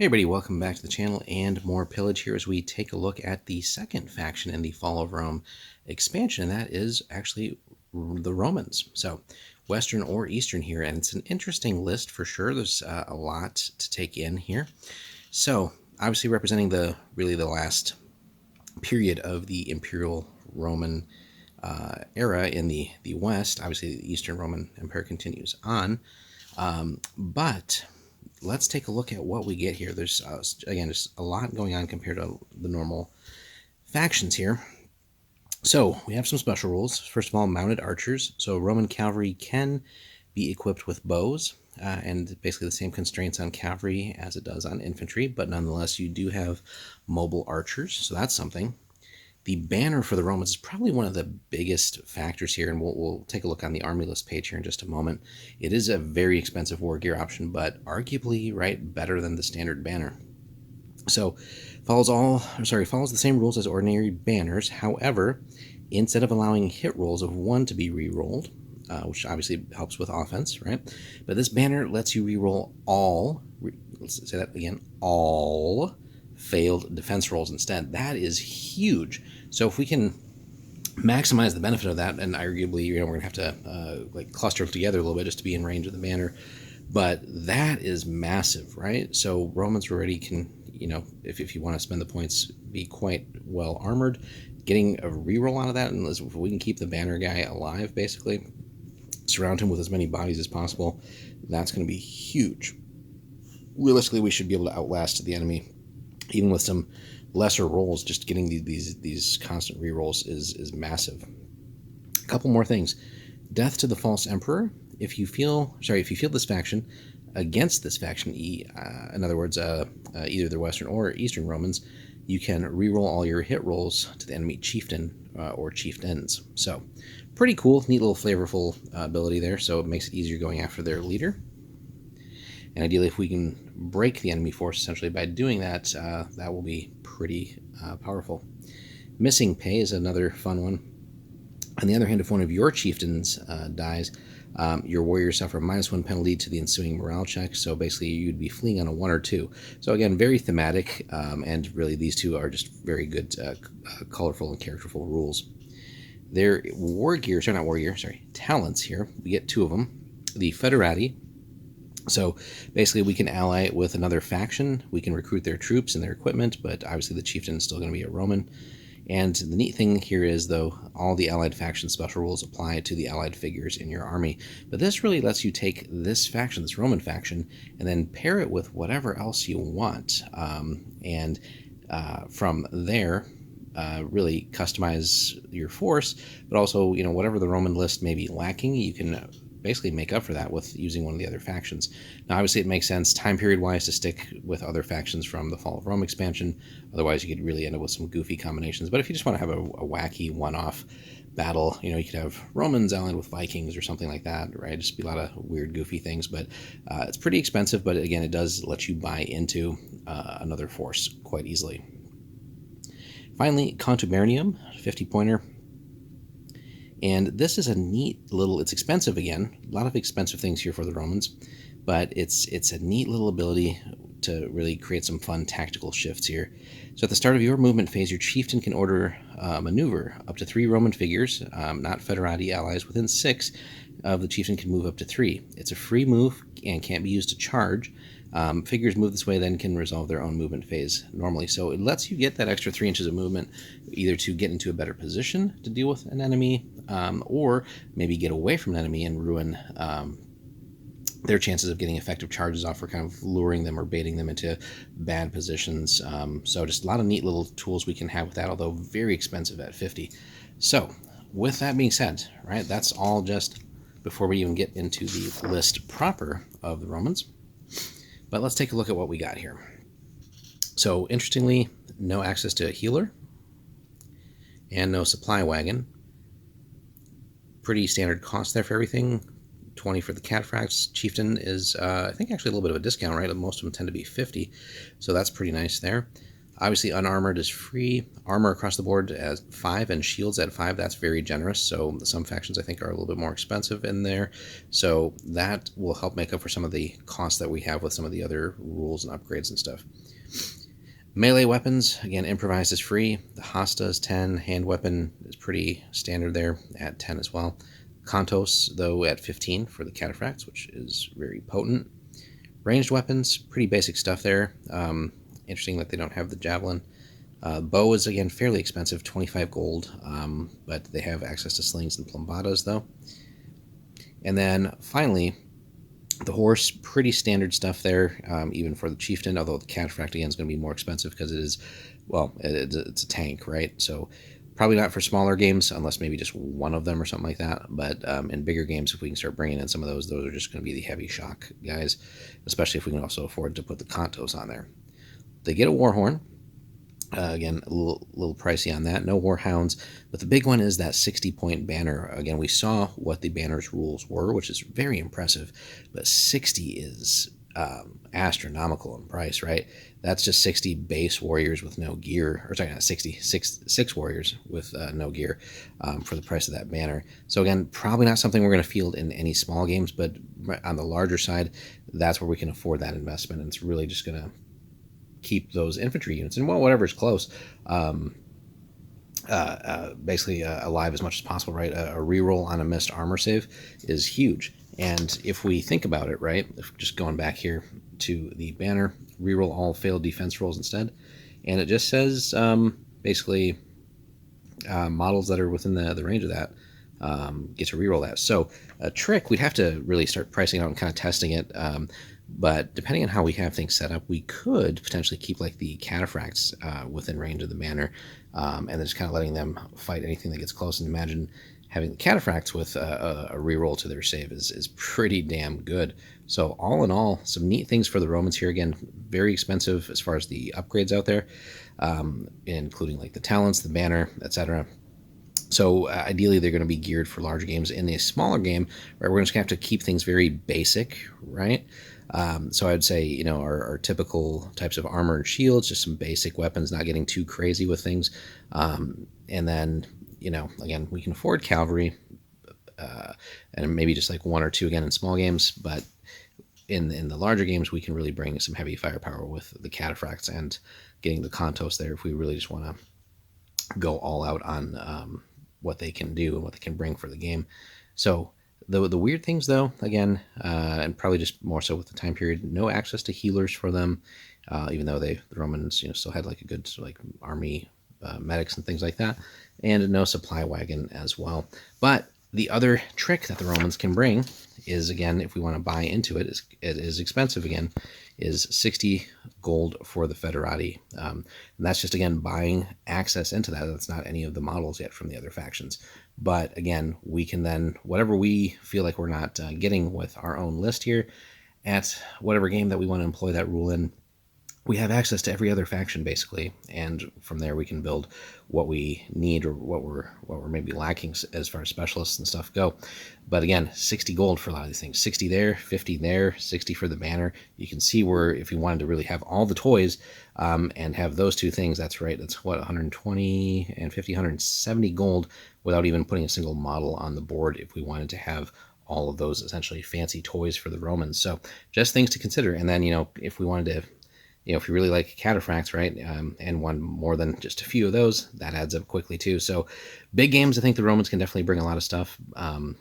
Hey everybody, welcome back to the channel and more Pillage here as we take a look at the second faction in the Fall of Rome expansion, and that is actually the Romans. So Western or Eastern here, and it's an interesting list for sure. There's a lot to take in here. So obviously representing the last period of the Imperial Roman era in the West. Obviously the Eastern Roman Empire continues on, but let's take a look at what we get here. There's, again, just a lot going on compared to the normal factions here. So we have some special rules. First of all, mounted archers. So Roman cavalry can be equipped with bows, and basically the same constraints on cavalry as it does on infantry, but nonetheless you do have mobile archers, so that's something. The banner for the Romans is probably one of the biggest factors here, and we'll take a look on the army list page here in just a moment. It is a very expensive war gear option, but arguably better than the standard banner. So follows the same rules as ordinary banners. However, instead of allowing hit rolls of 1 to be re-rolled, which obviously helps with offense, right? But this banner lets you re-roll let's say that again, all failed defense rolls instead. That is huge. So if we can maximize the benefit of that, and arguably, we're gonna have to cluster together a little bit just to be in range of the banner, but that is massive, right? So Romans already can, if you want to spend the points, be quite well armored. Getting a reroll out of that, and if we can keep the banner guy alive, basically surround him with as many bodies as possible, that's going to be huge. Realistically, we should be able to outlast the enemy even with some lesser rolls. Just getting these constant rerolls is massive. A couple more things. Death to the false emperor. If you feel this faction against this faction, in other words, either the Western or Eastern Romans, you can reroll all your hit rolls to the enemy chieftain or chieftains. So pretty cool, neat little flavorful ability there. So it makes it easier going after their leader. And ideally, if we can break the enemy force essentially by doing that, that will be pretty powerful. Missing pay is another fun one. On the other hand, if one of your chieftains dies, your warriors suffer a -1 penalty to the ensuing morale check. So basically, you'd be fleeing on a 1 or 2. So again, very thematic, and really these two are just very good, colorful and characterful rules. Their talents here. We get 2 of them. The Federati. So basically, we can ally with another faction. We can recruit their troops and their equipment, but obviously the chieftain is still going to be a Roman. And the neat thing here is, though, all the allied faction special rules apply to the allied figures in your army. But this really lets you take this faction, this Roman faction, and then pair it with whatever else you want. And from there, really customize your force, but also, whatever the Roman list may be lacking, you can basically make up for that with using one of the other factions. Now, obviously, it makes sense time period wise to stick with other factions from the Fall of Rome expansion. Otherwise, you could really end up with some goofy combinations. But if you just want to have a wacky one-off battle, you could have Romans allied with Vikings or something like that, right? Just be a lot of weird, goofy things. But it's pretty expensive. But again, it does let you buy into another force quite easily. Finally, Contubernium, 50-pointer. And this is a neat little, it's expensive again, a lot of expensive things here for the Romans, but it's a neat little ability to really create some fun tactical shifts here. So at the start of your movement phase, your chieftain can order a maneuver. Up to 3 Roman figures, not Federati allies, within 6 of the chieftain can move up to 3. It's a free move and can't be used to charge. Figures move this way then can resolve their own movement phase normally. So it lets you get that extra 3 inches of movement, either to get into a better position to deal with an enemy, or maybe get away from an enemy and ruin their chances of getting effective charges off, or kind of luring them or baiting them into bad positions. So just a lot of neat little tools we can have with that, although very expensive at 50. So with that being said, right, that's all just before we even get into the list proper of the Romans. But let's take a look at what we got here. So interestingly, no access to a healer and no supply wagon. Pretty standard cost there for everything. 20 for the cataphracts. Chieftain is, I think, actually a little bit of a discount, right? Most of them tend to be 50, so that's pretty nice there. Obviously, unarmored is free. Armor across the board at 5 and shields at 5. That's very generous. So some factions I think are a little bit more expensive in there. So that will help make up for some of the costs that we have with some of the other rules and upgrades and stuff. Melee weapons, again, improvised is free. The Hasta is 10. Hand weapon is pretty standard there at 10 as well. Kantos, though, at 15 for the cataphracts, which is very potent. Ranged weapons, pretty basic stuff there. Interesting that they don't have the javelin. Bow is, again, fairly expensive, 25 gold, but they have access to slings and plombadas, though. And then, finally, the horse, pretty standard stuff there, even for the chieftain, although the cataphract, again, is going to be more expensive because it is, well, it's a tank, right? So probably not for smaller games, unless maybe just one of them or something like that. But in bigger games, if we can start bringing in some of those are just going to be the heavy shock guys, especially if we can also afford to put the Kantos on there. They get a Warhorn. Again, a little pricey on that. No Warhounds. But the big one is that 60-point banner. Again, we saw what the banner's rules were, which is very impressive. But 60 is astronomical in price, right? That's just 60 base warriors with no gear. Or sorry, not 60. Six warriors with no gear for the price of that banner. So again, probably not something we're going to field in any small games. But on the larger side, that's where we can afford that investment. And it's really just going to keep those infantry units and, well, whatever's close, basically alive as much as possible, right? A reroll on a missed armor save is huge. And if we think about it, right, if just going back here to the banner, reroll all failed defense rolls instead, and it just says basically models that are within the range of that get to reroll that. So a trick, we'd have to really start pricing out and kind of testing it. But depending on how we have things set up, we could potentially keep like the cataphracts within range of the banner, and then just kind of letting them fight anything that gets close. And imagine having the cataphracts with a reroll to their save is pretty damn good. So all in all, some neat things for the Romans here. Again, very expensive as far as the upgrades out there, including like the talents, the banner, etc. So ideally, they're going to be geared for larger games. In a smaller game, right, we're just going to have to keep things very basic, right? So I'd say, you know, our typical types of armor and shields, just some basic weapons, not getting too crazy with things. And then, you know, again, we can afford cavalry, and maybe just like one or two again in small games. But in the larger games, we can really bring some heavy firepower with the cataphracts and getting the Kantos there if we really just want to go all out on what they can do and what they can bring for the game. So the weird things, though, again, and probably just more so with the time period, no access to healers for them, even though the Romans, you know, still had like a good like army medics and things like that, and no supply wagon as well. But the other trick that the Romans can bring is, again, if we want to buy into it, it is expensive again, is 60 gold for the Federati. And that's just, again, buying access into that. That's not any of the models yet from the other factions. But again, we can then, whatever we feel like we're not getting with our own list here, at whatever game that we want to employ that rule in, we have access to every other faction basically, and from there we can build what we need or what we're maybe lacking as far as specialists and stuff go. But again, 60 gold for a lot of these things. 60 there, 50 there, 60 for the banner. You can see where if you wanted to really have all the toys and have those two things, that's right, that's what, 120 and 50, 170 gold without even putting a single model on the board if we wanted to have all of those essentially fancy toys for the Romans. So just things to consider. And then, you know, if we wanted to, you know, if you really like cataphracts, right, and want more than just a few of those, that adds up quickly too. So big games, I think the Romans can definitely bring a lot of stuff and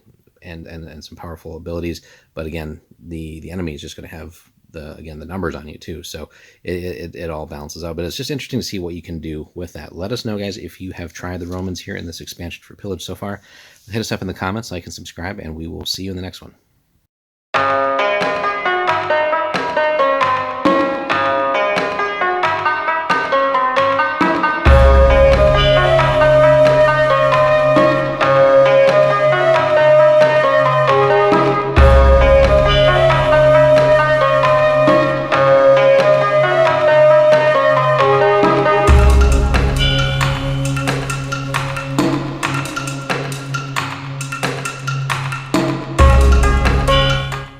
some powerful abilities. But again, the enemy is just going to have the numbers on you too. So it all balances out. But it's just interesting to see what you can do with that. Let us know, guys, if you have tried the Romans here in this expansion for Pillage so far. Hit us up in the comments, like and subscribe, and we will see you in the next one.